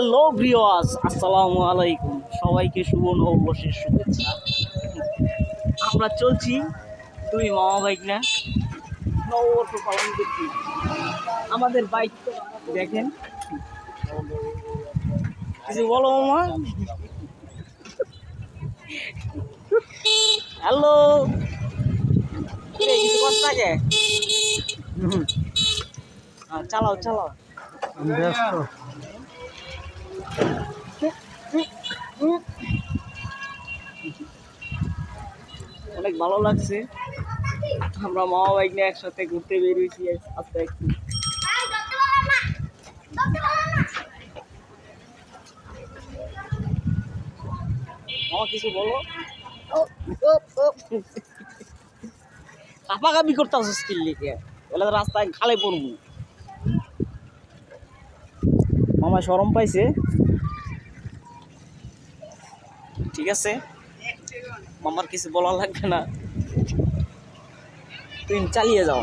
Hello viewers, আসসালামু আলাইকুম। সবাইকে শুভ নববর্ষের শুভেচ্ছা। আমরা চলছি দুই মামা বাইক না নববর্ষ পালন করছি। আমাদের বাইক দেখেন, কিছু বলো মামা। হ্যালো, কিছু কথা থাকে? চালাও চালাও। ব্যস্ত অনেক ভালো লাগছে, আমরা মামা বাইক নিয়ে একসাথে ঘুরতে বেরিয়েছি। আস্তে একটু মামা কিছু বলো। কাপাকাপি করতে আসছিস কি লিখে? বলে রাস্তায় খালে পড়বো। মামা শরম পাইছে, ঠিক আছে, মামার কিছু বলা লাগবে না, তুমি চালিয়ে যাও।